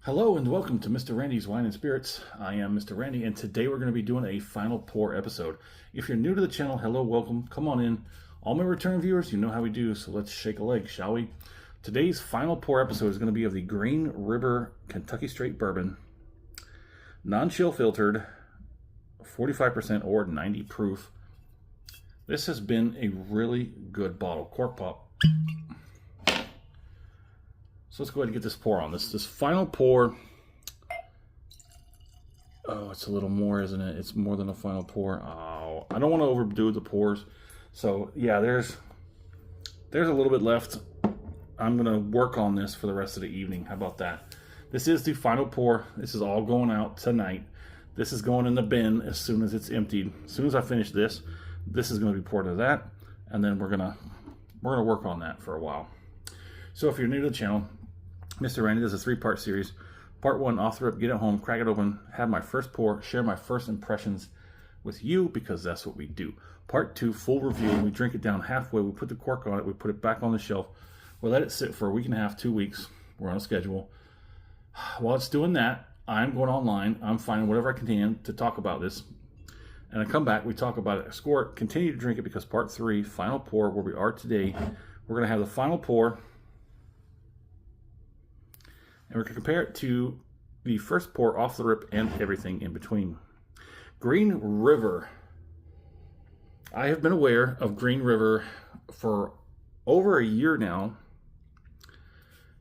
Hello and welcome to Mr. Randy's Wine and Spirits. I am Mr. Randy, and today we're going to be doing a final pour episode. If you're new to the channel, hello, welcome, come on in. All my return viewers, you know how we do, so let's shake a leg, shall we? Today's final pour episode is going to be of the Green River Kentucky Straight Bourbon, non-chill filtered, 45% or 90 proof. This has been a really good bottle. Cork pop. So let's go ahead and get this pour on. This final pour. Oh, it's a little more, isn't it? It's more than a final pour. Oh, I don't want to overdo the pours. So yeah, there's a little bit left. I'm gonna work on this for the rest of the evening. How about that? This is the final pour. This is all going out tonight. This is going in the bin as soon as it's emptied. As soon as I finish this, this is going to be poured into that, and then we're gonna work on that for a while. So if you're new to the channel, Mr. Randy does a 3-part series. Part 1, off the rip, get it home, crack it open, have my first pour, share my first impressions with you, because that's what we do. Part 2, full review. We drink it down halfway, we put the cork on it, we put it back on the shelf, we let it sit for a week and a half, 2 weeks. We're on a schedule. While it's doing that, I'm going online, I'm finding whatever I can to talk about this. And I come back, we talk about it, I score it, continue to drink it, because part 3, final pour, where we are today, we're going to have the final pour. And we're going to compare it to the first pour off the rip and everything in between. Green River. I have been aware of Green River for over a year now.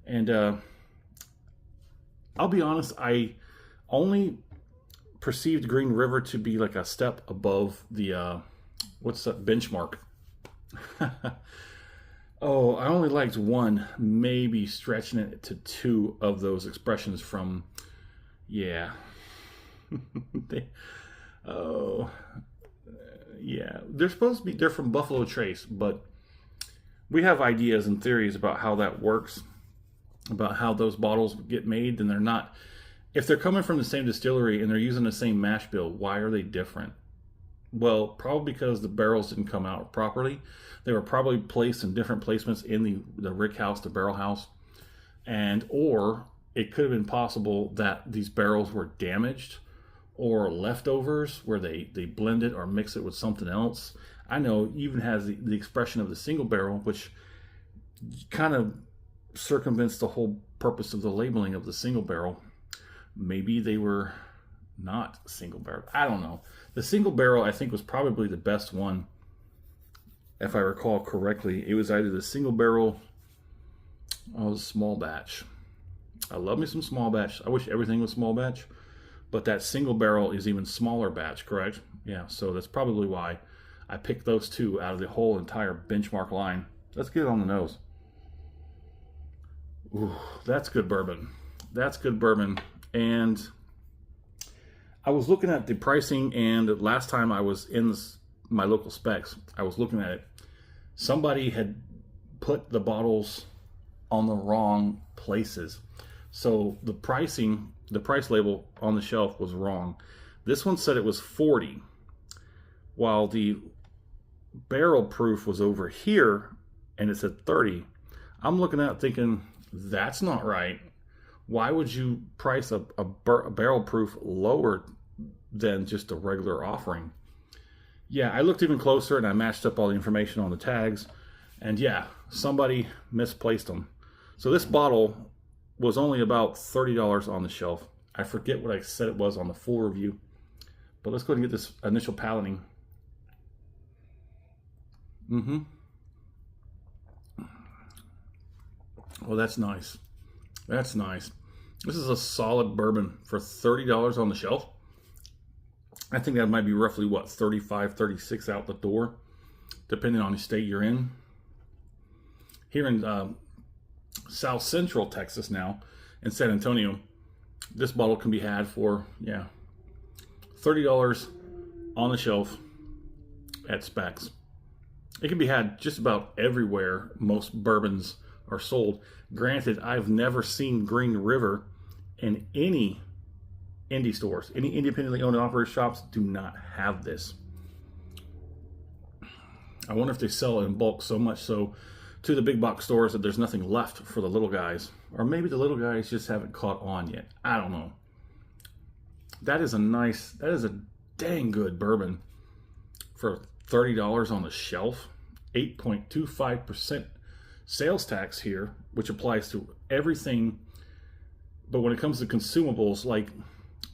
And I'll be honest, I only perceived Green River to be like a step above the, what's that, benchmark. Oh, I only liked one, maybe stretching it to 2 of those expressions from, yeah. Yeah. They're supposed to be, they're from Buffalo Trace, but we have ideas and theories about how that works, about how those bottles get made, and they're not, if they're coming from the same distillery and they're using the same mash bill, why are they different? Well, probably because the barrels didn't come out properly. They were probably placed in different placements in the rick house, the barrel house. Or it could have been possible that these barrels were damaged, or leftovers where they blend it or mix it with something else. I know it even has the expression of the single barrel, which kind of circumvents the whole purpose of the labeling of the single barrel. Maybe they were not single barrel. I don't know. The single barrel, I think, was probably the best one, if I recall correctly. It was either the single barrel or the small batch. I love me some small batch. I wish everything was small batch, but that single barrel is even smaller batch, correct? Yeah, so that's probably why I picked those 2 out of the whole entire benchmark line. Let's get it on the nose. Ooh, that's good bourbon. That's good bourbon. And I was looking at the pricing, and last time I was in my local specs, I was looking at it. Somebody had put the bottles on the wrong places. So the pricing, the price label on the shelf was wrong. This one said it was 40, while the barrel proof was over here and it said 30. I'm looking at it thinking, that's not right. Why would you price a barrel proof lower than just a regular offering? Yeah, I looked even closer and I matched up all the information on the tags, and yeah, somebody misplaced them. So this bottle was only about $30 on the shelf. I forget what I said it was on the full review, but let's go ahead and get this initial palating. Well, that's nice. That's nice. This is a solid bourbon for $30 on the shelf. I think that might be roughly, what, 35, 36 out the door, depending on the state you're in. Here in South Central Texas now, in San Antonio, this bottle can be had for, yeah, $30 on the shelf at Specs. It can be had just about everywhere most bourbons are sold. Granted, I've never seen Green River in any indie stores. Any independently owned and operated shops do not have this. I wonder if they sell it in bulk so much so to the big box stores that there's nothing left for the little guys. Or maybe the little guys just haven't caught on yet. I don't know. That is a dang good bourbon for $30 on the shelf. 8.25% sales tax here, which applies to everything. But when it comes to consumables like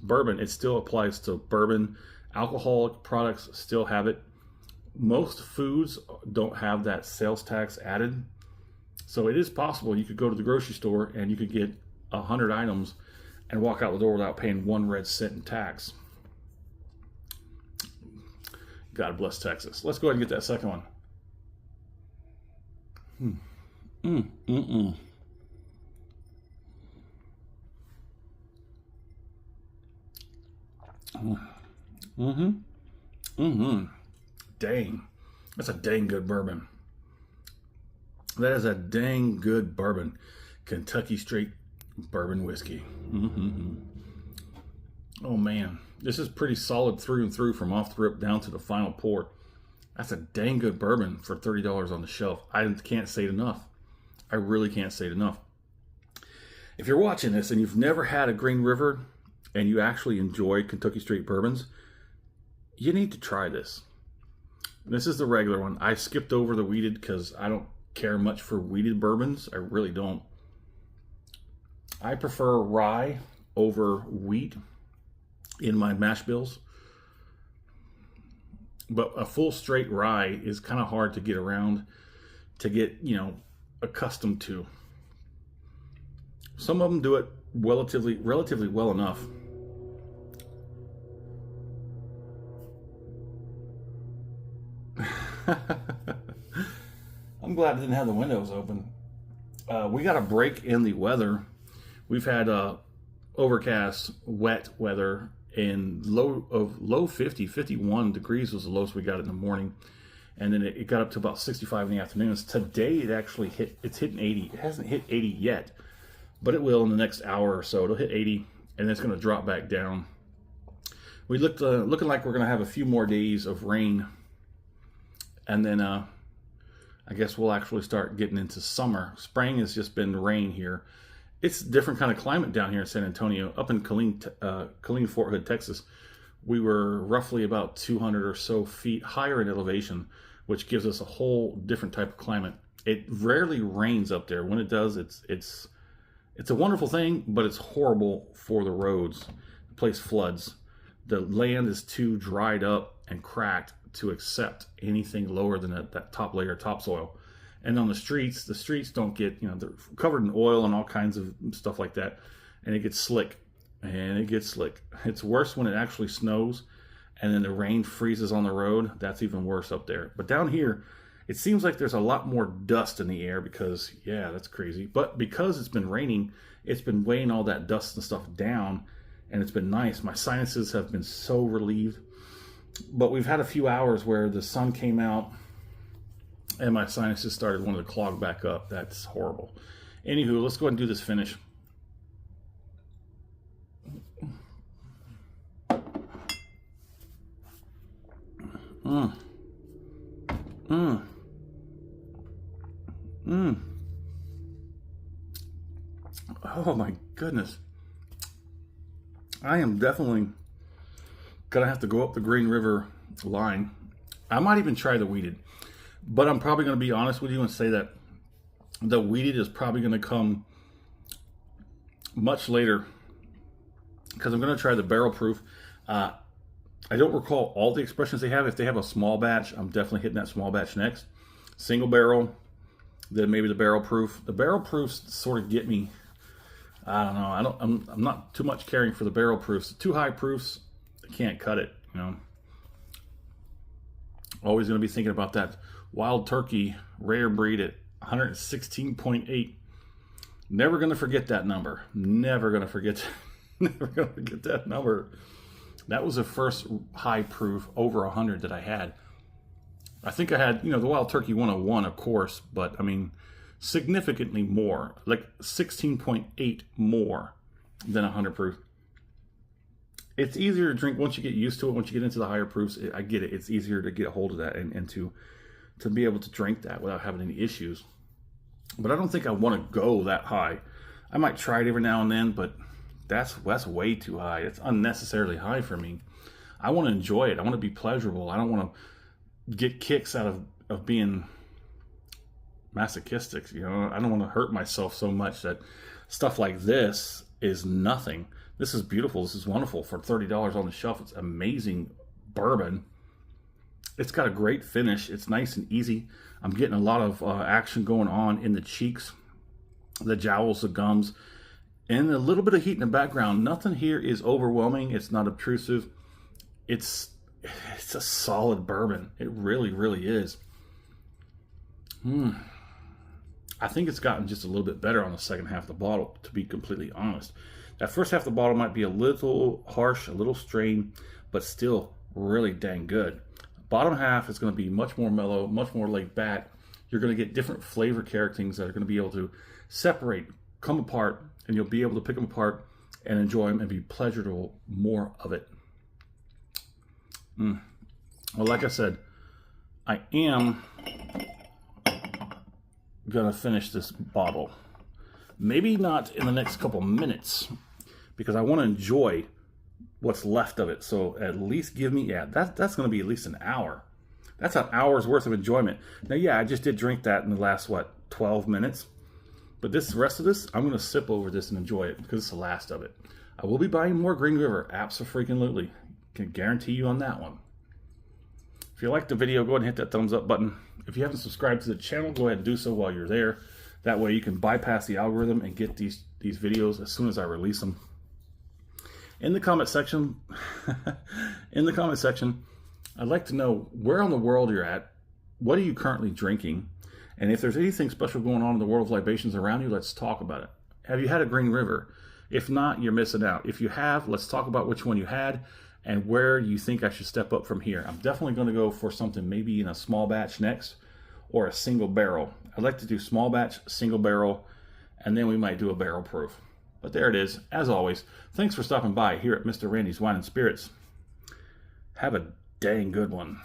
bourbon, it still applies to bourbon. Alcoholic products still have it. Most foods don't have that sales tax added. So it is possible you could go to the grocery store and you could get 100 items and walk out the door without paying 1 red cent in tax. God bless Texas. Let's go ahead and get that second one. Dang. That's a dang good bourbon. That is a dang good bourbon. Kentucky straight bourbon whiskey. Oh man, this is pretty solid through and through from off the rip down to the final pour. That's a dang good bourbon for $30 on the shelf. I can't say it enough. I really can't say it enough. If you're watching this and you've never had a Green River and you actually enjoy Kentucky straight bourbons, you need to try this. This is the regular one. I skipped over the wheated because I don't care much for wheated bourbons. I really don't. I prefer rye over wheat in my mash bills. But a full straight rye is kind of hard to get around, to get, accustomed to. Some of them do it relatively well enough. I'm glad I didn't have the windows open. We got a break in the weather. We've had overcast, wet weather, and low 50, 51 degrees was the lowest we got in the morning. And then it got up to about 65 in the afternoons. Today it actually it's hitting 80. It hasn't hit 80 yet, but it will in the next hour or so. It'll hit 80, and it's going to drop back down. We looking like we're going to have a few more days of rain, and then I guess we'll actually start getting into summer. Spring has just been rain here. It's a different kind of climate down here in San Antonio. Up in Killeen, Fort Hood, Texas, we were roughly about 200 or so feet higher in elevation, which gives us a whole different type of climate. It rarely rains up there. When it does, it's a wonderful thing, but it's horrible for the roads. The place floods. The land is too dried up and cracked to accept anything lower than that top layer of topsoil. And on the streets don't get, they're covered in oil and all kinds of stuff like that. And it gets slick. It's worse when it actually snows and then the rain freezes on the road. That's even worse up there. But down here, it seems like there's a lot more dust in the air because, yeah, that's crazy. But because it's been raining, it's been weighing all that dust and stuff down, and it's been nice. My sinuses have been so relieved. But we've had a few hours where the sun came out and my sinuses started wanting to clog back up. That's horrible. Anywho, let's go ahead and do this finish. Oh my goodness. I am definitely gonna have to go up the Green River line. I might even try the wheated, but I'm probably gonna be honest with you and say that the wheated is probably gonna come much later because I'm gonna try the barrel proof. I don't recall all the expressions they have. If they have a small batch, I'm definitely hitting that small batch next. Single barrel, then maybe the barrel proof. The barrel proofs sort of get me. I don't know. I'm not too much caring for the barrel proofs. The too high proofs, I can't cut it. Always going to be thinking about that Wild Turkey rare breed at 116.8. Never going to forget that number. Never going to forget that number. That was the first high proof over 100 that I had. I think I had, the Wild Turkey 101, of course, but I mean, significantly more, like 16.8 more than 100 proof. It's easier to drink once you get used to it. Once you get into the higher proofs, I get it. It's easier to get a hold of that and to be able to drink that without having any issues. But I don't think I want to go that high. I might try it every now and then, but that's way too high. It's unnecessarily high for me. I want to enjoy it. I want to be pleasurable. I don't want to get kicks out of being masochistic. You know, I don't want to hurt myself so much that stuff like this is nothing. This is beautiful. This is wonderful for $30 on the shelf. It's amazing bourbon. It's got a great finish. It's nice and easy. I'm getting a lot of action going on in the cheeks, the jowls, the gums, and a little bit of heat in the background. Nothing here is overwhelming. It's not obtrusive. It's a solid bourbon. It really, really is. I think it's gotten just a little bit better on the second half of the bottle, to be completely honest. That first half of the bottle might be a little harsh, a little strained, but still really dang good. Bottom half is going to be much more mellow, much more laid back. You're going to get different flavor characteristics that are going to be able to separate, come apart, and you'll be able to pick them apart and enjoy them and be pleasurable more of it. Well, like I said, I am going to finish this bottle. Maybe not in the next couple minutes, because I want to enjoy what's left of it. So at least give me, yeah, that's going to be at least an hour. That's an hour's worth of enjoyment. Now, yeah, I just did drink that in the last, 12 minutes. But this rest of this, I'm going to sip over this and enjoy it because it's the last of it. I will be buying more Green River, abso-freaking-lutely. Can guarantee you on that one. If you liked the video, go ahead and hit that thumbs up button. If you haven't subscribed to the channel, go ahead and do so while you're there. That way you can bypass the algorithm and get these videos as soon as I release them. In the comment section, I'd like to know where in the world you're at. What are you currently drinking? And if there's anything special going on in the world of libations around you, let's talk about it. Have you had a Green River? If not, you're missing out. If you have, let's talk about which one you had and where you think I should step up from here. I'm definitely going to go for something maybe in a small batch next, or a single barrel. I'd like to do small batch, single barrel, and then we might do a barrel proof. But there it is. As always, thanks for stopping by here at Mr. Randy's Wine and Spirits. Have a dang good one.